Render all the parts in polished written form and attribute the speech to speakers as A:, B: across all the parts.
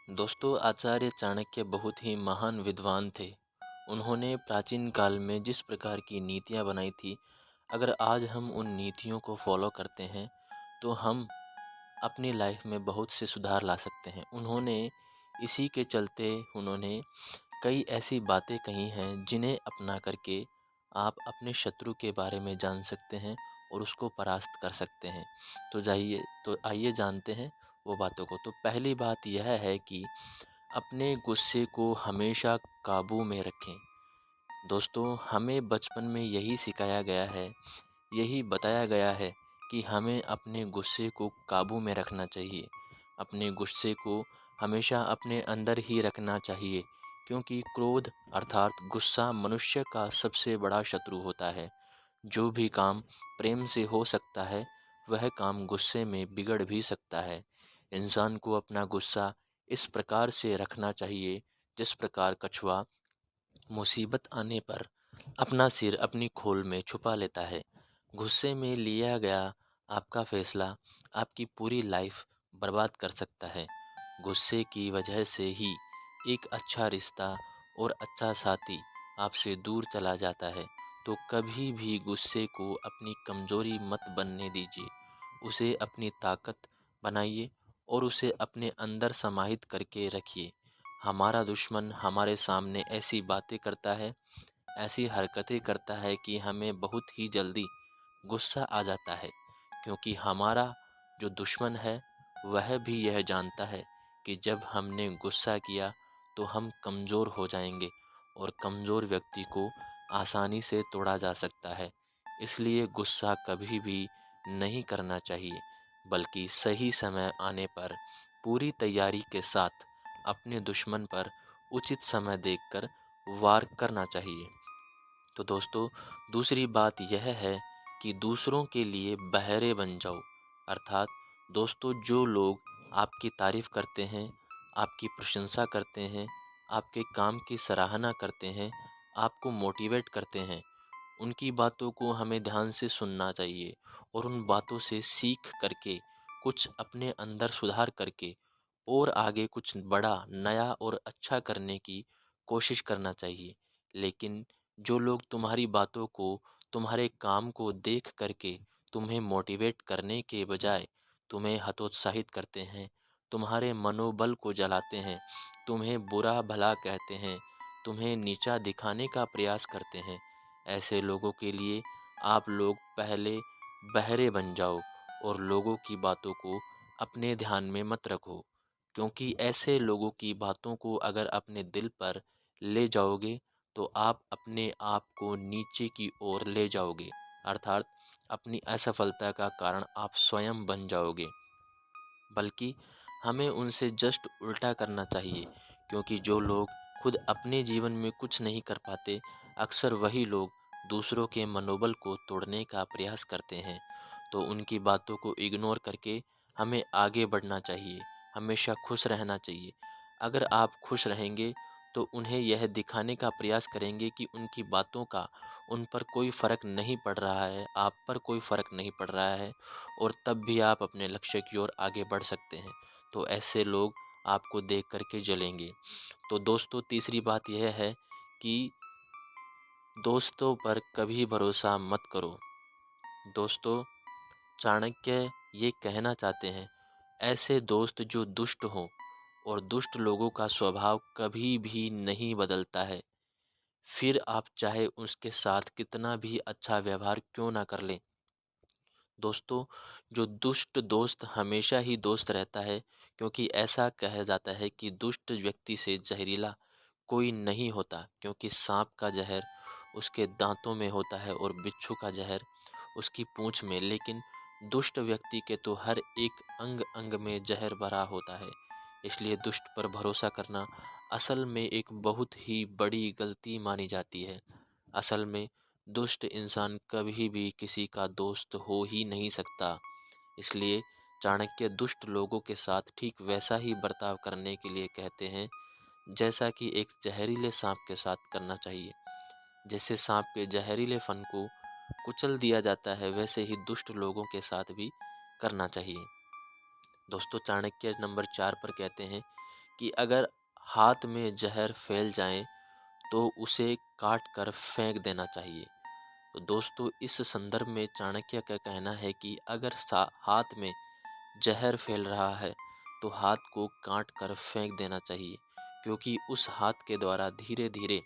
A: दोस्तों, आचार्य चाणक्य बहुत ही महान विद्वान थे। उन्होंने प्राचीन काल में जिस प्रकार की नीतियाँ बनाई थी, अगर आज हम उन नीतियों को फॉलो करते हैं, तो हम अपनी लाइफ में बहुत से सुधार ला सकते हैं। उन्होंने इसी के चलते उन्होंने कई ऐसी बातें कही हैं, जिन्हें अपना करके आप अपने शत्रु के बारे में जान सकते हैं और उसको परास्त कर सकते हैं। तो आइए जानते हैं वो बातों को। तो पहली बात यह है कि अपने गुस्से को हमेशा काबू में रखें। दोस्तों, हमें बचपन में यही सिखाया गया है, यही बताया गया है कि हमें अपने गुस्से को काबू में रखना चाहिए। अपने गुस्से को हमेशा अपने अंदर ही रखना चाहिए, क्योंकि क्रोध अर्थात गुस्सा मनुष्य का सबसे बड़ा शत्रु होता है। जो भी काम प्रेम से हो सकता है, वह काम गुस्से में बिगड़ भी सकता है। इंसान को अपना गुस्सा इस प्रकार से रखना चाहिए, जिस प्रकार कछुआ मुसीबत आने पर अपना सिर अपनी खोल में छुपा लेता है। गुस्से में लिया गया आपका फैसला आपकी पूरी लाइफ बर्बाद कर सकता है। गुस्से की वजह से ही एक अच्छा रिश्ता और अच्छा साथी आपसे दूर चला जाता है। तो कभी भी गुस्से को अपनी कमजोरी मत बनने दीजिए। उसे अपनी ताकत बनाइए और उसे अपने अंदर समाहित करके रखिए। हमारा दुश्मन हमारे सामने ऐसी बातें करता है, ऐसी हरकतें करता है कि हमें बहुत ही जल्दी गुस्सा आ जाता है, क्योंकि हमारा जो दुश्मन है वह भी यह जानता है कि जब हमने गुस्सा किया तो हम कमज़ोर हो जाएंगे और कमज़ोर व्यक्ति को आसानी से तोड़ा जा सकता है। इसलिए गुस्सा कभी भी नहीं करना चाहिए, बल्कि सही समय आने पर पूरी तैयारी के साथ अपने दुश्मन पर उचित समय देखकर वार करना चाहिए। तो दोस्तों, दूसरी बात यह है कि दूसरों के लिए बहरे बन जाओ। अर्थात दोस्तों, जो लोग आपकी तारीफ़ करते हैं, आपकी प्रशंसा करते हैं, आपके काम की सराहना करते हैं, आपको मोटिवेट करते हैं, उनकी बातों को हमें ध्यान से सुनना चाहिए और उन बातों से सीख करके कुछ अपने अंदर सुधार करके और आगे कुछ बड़ा, नया और अच्छा करने की कोशिश करना चाहिए। लेकिन जो लोग तुम्हारी बातों को, तुम्हारे काम को देख करके तुम्हें मोटिवेट करने के बजाय तुम्हें हतोत्साहित करते हैं, तुम्हारे मनोबल को जलाते हैं, तुम्हें बुरा भला कहते हैं, तुम्हें नीचा दिखाने का प्रयास करते हैं, ऐसे लोगों के लिए आप लोग पहले बहरे बन जाओ और लोगों की बातों को अपने ध्यान में मत रखो। क्योंकि ऐसे लोगों की बातों को अगर अपने दिल पर ले जाओगे, तो आप अपने आप को नीचे की ओर ले जाओगे। अर्थात अपनी असफलता का कारण आप स्वयं बन जाओगे। बल्कि हमें उनसे जस्ट उल्टा करना चाहिए, क्योंकि जो लोग खुद अपने जीवन में कुछ नहीं कर पाते, अक्सर वही लोग दूसरों के मनोबल को तोड़ने का प्रयास करते हैं। तो उनकी बातों को इग्नोर करके हमें आगे बढ़ना चाहिए, हमेशा खुश रहना चाहिए। अगर आप खुश रहेंगे तो उन्हें यह दिखाने का प्रयास करेंगे कि उनकी बातों का उन पर कोई फ़र्क नहीं पड़ रहा है, आप पर कोई फ़र्क नहीं पड़ रहा है, और तब भी आप अपने लक्ष्य की ओर आगे बढ़ सकते हैं। तो ऐसे लोग आपको देख कर के जलेंगे। तो दोस्तों, तीसरी बात यह है कि दोस्तों पर कभी भरोसा मत करो। दोस्तों, चाणक्य ये कहना चाहते हैं, ऐसे दोस्त जो दुष्ट हों, और दुष्ट लोगों का स्वभाव कभी भी नहीं बदलता है। फिर आप चाहे उसके साथ कितना भी अच्छा व्यवहार क्यों ना कर लें। दोस्तों, जो दुष्ट दोस्त हमेशा ही दोस्त रहता है, क्योंकि ऐसा कहा जाता है कि दुष्ट व्यक्ति से जहरीला कोई नहीं होता, क्योंकि सांप का जहर उसके दांतों में होता है और बिच्छू का जहर उसकी पूंछ में, लेकिन दुष्ट व्यक्ति के तो हर एक अंग अंग में जहर भरा होता है। इसलिए दुष्ट पर भरोसा करना असल में एक बहुत ही बड़ी गलती मानी जाती है। असल में दुष्ट इंसान कभी भी किसी का दोस्त हो ही नहीं सकता। इसलिए चाणक्य दुष्ट लोगों के साथ ठीक वैसा ही बर्ताव करने के लिए कहते हैं, जैसा कि एक जहरीले सांप के साथ करना चाहिए। जैसे सांप के जहरीले फन को कुचल दिया जाता है, वैसे ही दुष्ट लोगों के साथ भी करना चाहिए। दोस्तों, चाणक्य नंबर 4 पर कहते हैं कि अगर हाथ में जहर फैल जाए तो उसे काट कर फेंक देना चाहिए। तो दोस्तों, इस संदर्भ में चाणक्य का कहना है कि अगर हाथ में जहर फैल रहा है तो हाथ को काट कर फेंक देना चाहिए, क्योंकि उस हाथ के द्वारा धीरे धीरे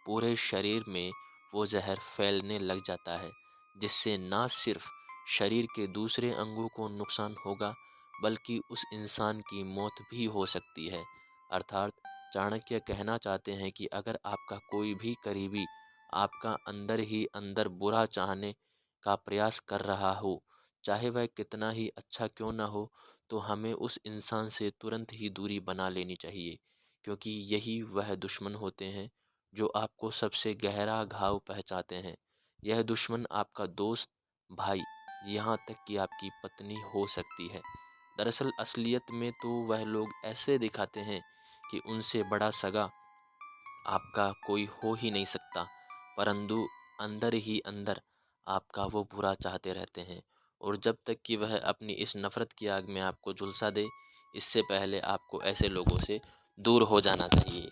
A: पूरे शरीर में वो जहर फैलने लग जाता है, जिससे ना सिर्फ शरीर के दूसरे अंगों को नुकसान होगा बल्कि उस इंसान की मौत भी हो सकती है। अर्थात चाणक्य कहना चाहते हैं कि अगर आपका कोई भी करीबी आपका अंदर ही अंदर बुरा चाहने का प्रयास कर रहा हो, चाहे वह कितना ही अच्छा क्यों ना हो, तो हमें उस इंसान से तुरंत ही दूरी बना लेनी चाहिए, क्योंकि यही वह दुश्मन होते हैं जो आपको सबसे गहरा घाव पहुँचाते हैं। यह दुश्मन आपका दोस्त, भाई, यहाँ तक कि आपकी पत्नी हो सकती है। दरअसल असलियत में तो वह लोग ऐसे दिखाते हैं कि उनसे बड़ा सगा आपका कोई हो ही नहीं सकता, परंतु अंदर ही अंदर आपका वो बुरा चाहते रहते हैं। और जब तक कि वह अपनी इस नफ़रत की आग में आपको झुलसा दे, इससे पहले आपको ऐसे लोगों से दूर हो जाना चाहिए।